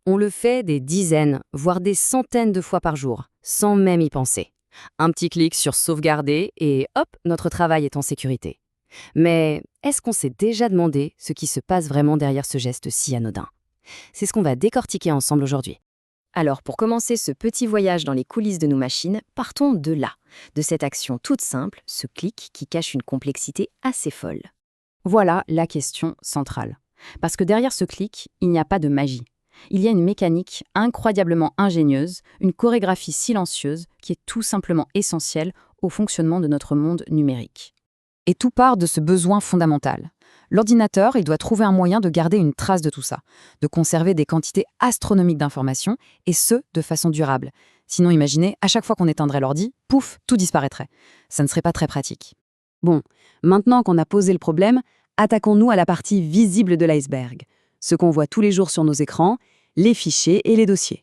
On le fait des dizaines, voire des centaines de fois par jour, sans même y penser. Un petit clic sur sauvegarder et hop, notre travail est en sécurité. Mais est-ce qu'on s'est déjà demandé ce qui se passe vraiment derrière ce geste si anodin? C'est ce qu'on va décortiquer ensemble aujourd'hui. Alors, pour commencer ce petit voyage dans les coulisses de nos machines, partons de là, de cette action toute simple, ce clic qui cache une complexité assez folle. Voilà la question centrale. Parce que derrière ce clic, il n'y a pas de magie. Il y a une mécanique incroyablement ingénieuse, une chorégraphie silencieuse qui est tout simplement essentielle au fonctionnement de notre monde numérique. Et tout part de ce besoin fondamental. L'ordinateur, il doit trouver un moyen de garder une trace de tout ça, de conserver des quantités astronomiques d'informations, et ce, de façon durable. Sinon, imaginez, à chaque fois qu'on éteindrait l'ordi, pouf, tout disparaîtrait. Ça ne serait pas très pratique. Bon, maintenant qu'on a posé le problème, attaquons-nous à la partie visible de l'iceberg. Ce qu'on voit tous les jours sur nos écrans, les fichiers et les dossiers.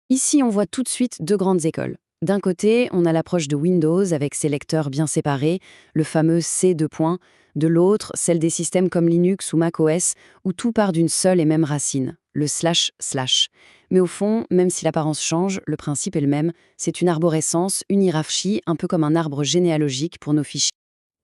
Ici, on voit tout de suite deux grandes écoles. D'un côté, on a l'approche de Windows avec ses lecteurs bien séparés, le fameux C2 points. De l'autre, celle des systèmes comme Linux ou macOS, où tout part d'une seule et même racine, le //. Mais au fond, même si l'apparence change, le principe est le même, c'est une arborescence, une hiérarchie, un peu comme un arbre généalogique pour nos fichiers.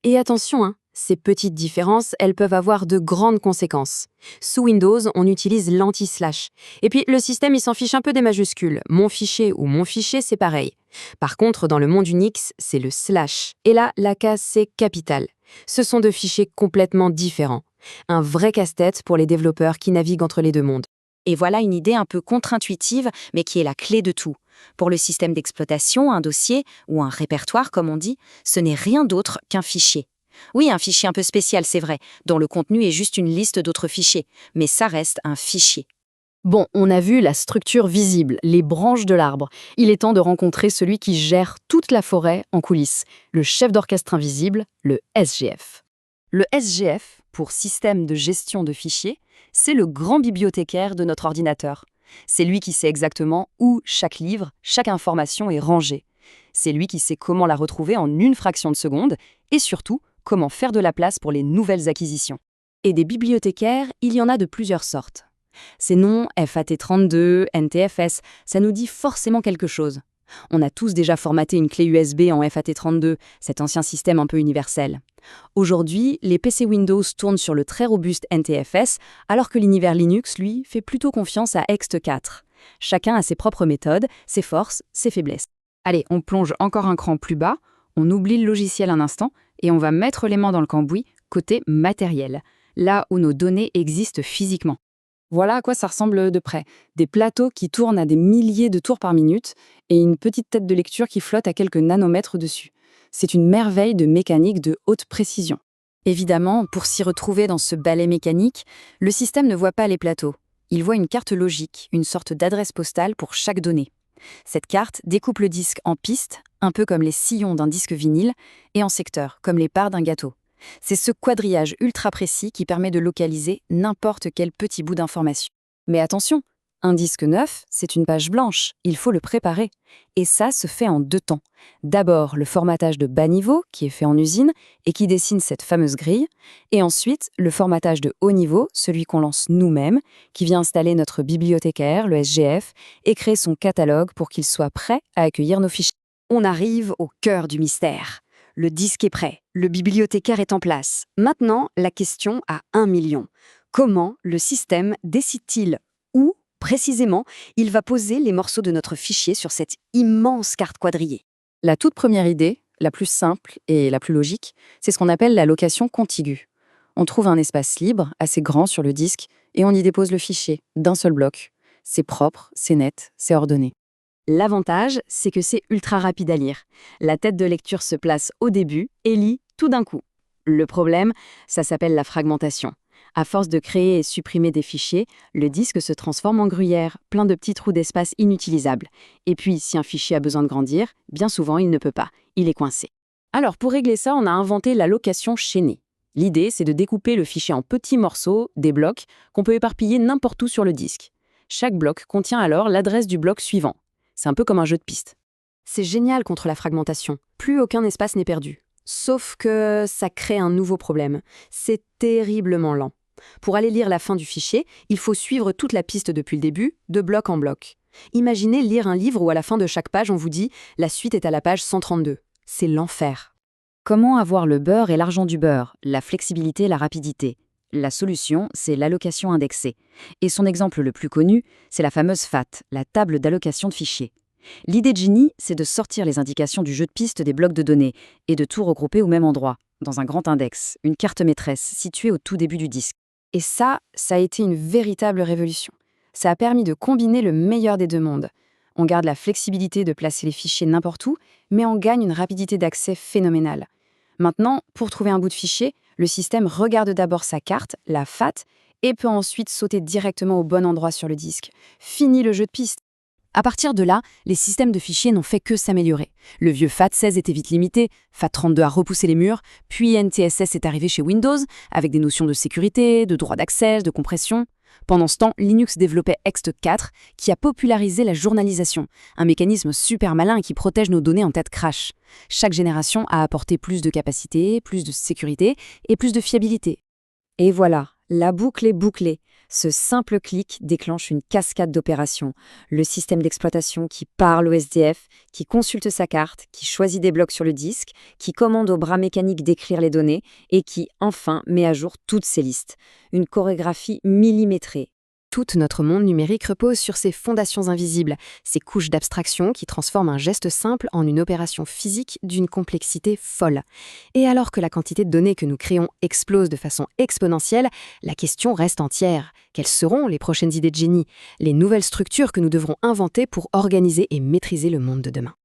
Et attention, ces petites différences, elles peuvent avoir de grandes conséquences. Sous Windows, on utilise l'anti-slash. Et puis, le système, il s'en fiche un peu des majuscules. Mon fichier ou mon fichier, c'est pareil. Par contre, dans le monde Unix, c'est le slash. Et là, la case, c'est capital. Ce sont deux fichiers complètement différents. Un vrai casse-tête pour les développeurs qui naviguent entre les deux mondes. Et voilà une idée un peu contre-intuitive, mais qui est la clé de tout. Pour le système d'exploitation, un dossier, ou un répertoire comme on dit, ce n'est rien d'autre qu'un fichier. Oui, un fichier un peu spécial, c'est vrai, dont le contenu est juste une liste d'autres fichiers, mais ça reste un fichier. Bon, on a vu la structure visible, les branches de l'arbre. Il est temps de rencontrer celui qui gère toute la forêt en coulisses, le chef d'orchestre invisible, le SGF. Le SGF, pour Système de gestion de fichiers, c'est le grand bibliothécaire de notre ordinateur. C'est lui qui sait exactement où chaque livre, chaque information est rangée. C'est lui qui sait comment la retrouver en une fraction de seconde et surtout, comment faire de la place pour les nouvelles acquisitions. Et des bibliothécaires, il y en a de plusieurs sortes. Ces noms, FAT32, NTFS, ça nous dit forcément quelque chose. On a tous déjà formaté une clé USB en FAT32, cet ancien système un peu universel. Aujourd'hui, les PC Windows tournent sur le très robuste NTFS, alors que l'univers Linux, lui, fait plutôt confiance à ext4. Chacun a ses propres méthodes, ses forces, ses faiblesses. Allez, on plonge encore un cran plus bas, on oublie le logiciel un instant, et on va mettre les mains dans le cambouis, côté matériel, là où nos données existent physiquement. Voilà à quoi ça ressemble de près. Des plateaux qui tournent à des milliers de tours par minute et une petite tête de lecture qui flotte à quelques nanomètres dessus. C'est une merveille de mécanique de haute précision. Évidemment, pour s'y retrouver dans ce balai mécanique, le système ne voit pas les plateaux. Il voit une carte logique, une sorte d'adresse postale pour chaque donnée. Cette carte découpe le disque en pistes, un peu comme les sillons d'un disque vinyle, et en secteurs, comme les parts d'un gâteau. C'est ce quadrillage ultra précis qui permet de localiser n'importe quel petit bout d'information. Mais attention, un disque neuf, c'est une page blanche, il faut le préparer. Et ça se fait en deux temps. D'abord, le formatage de bas niveau, qui est fait en usine et qui dessine cette fameuse grille. Et ensuite, le formatage de haut niveau, celui qu'on lance nous-mêmes, qui vient installer notre bibliothécaire, le SGF, et créer son catalogue pour qu'il soit prêt à accueillir nos fichiers. On arrive au cœur du mystère. Le disque est prêt, le bibliothécaire est en place. Maintenant, la question à 1 million. Comment le système décide-t-il où, précisément, il va poser les morceaux de notre fichier sur cette immense carte quadrillée? La toute première idée, la plus simple et la plus logique, c'est ce qu'on appelle la location contiguë. On trouve un espace libre, assez grand sur le disque, et on y dépose le fichier, d'un seul bloc. C'est propre, c'est net, c'est ordonné. L'avantage, c'est que c'est ultra rapide à lire. La tête de lecture se place au début et lit tout d'un coup. Le problème, ça s'appelle la fragmentation. À force de créer et supprimer des fichiers, le disque se transforme en gruyère, plein de petits trous d'espace inutilisables. Et puis, si un fichier a besoin de grandir, bien souvent, il ne peut pas. Il est coincé. Alors, pour régler ça, on a inventé la location chaînée. L'idée, c'est de découper le fichier en petits morceaux, des blocs, qu'on peut éparpiller n'importe où sur le disque. Chaque bloc contient alors l'adresse du bloc suivant. C'est un peu comme un jeu de pistes. C'est génial contre la fragmentation. Plus aucun espace n'est perdu. Sauf que ça crée un nouveau problème. C'est terriblement lent. Pour aller lire la fin du fichier, il faut suivre toute la piste depuis le début, de bloc en bloc. Imaginez lire un livre où à la fin de chaque page, on vous dit « la suite est à la page 132 ». C'est l'enfer. Comment avoir le beurre et l'argent du beurre, la flexibilité et la rapidité? La solution, c'est l'allocation indexée. Et son exemple le plus connu, c'est la fameuse FAT, la table d'allocation de fichiers. L'idée de génie, c'est de sortir les indications du jeu de piste des blocs de données et de tout regrouper au même endroit, dans un grand index, une carte maîtresse située au tout début du disque. Et ça a été une véritable révolution. Ça a permis de combiner le meilleur des deux mondes. On garde la flexibilité de placer les fichiers n'importe où, mais on gagne une rapidité d'accès phénoménale. Maintenant, pour trouver un bout de fichier, le système regarde d'abord sa carte, la FAT, et peut ensuite sauter directement au bon endroit sur le disque. Fini le jeu de piste. À partir de là, les systèmes de fichiers n'ont fait que s'améliorer. Le vieux FAT16 était vite limité, FAT32 a repoussé les murs, puis NTSS est arrivé chez Windows, avec des notions de sécurité, de droit d'accès, de compression. Pendant ce temps, Linux développait ext4, qui a popularisé la journalisation, un mécanisme super malin qui protège nos données en cas de crash. Chaque génération a apporté plus de capacité, plus de sécurité et plus de fiabilité. Et voilà, la boucle est bouclée. Ce simple clic déclenche une cascade d'opérations. Le système d'exploitation qui parle au SDF, qui consulte sa carte, qui choisit des blocs sur le disque, qui commande au bras mécanique d'écrire les données et qui, enfin, met à jour toutes ces listes. Une chorégraphie millimétrée. Tout notre monde numérique repose sur ces fondations invisibles, ces couches d'abstraction qui transforment un geste simple en une opération physique d'une complexité folle. Et alors que la quantité de données que nous créons explose de façon exponentielle, la question reste entière. Quelles seront les prochaines idées de génie, les nouvelles structures que nous devrons inventer pour organiser et maîtriser le monde de demain ?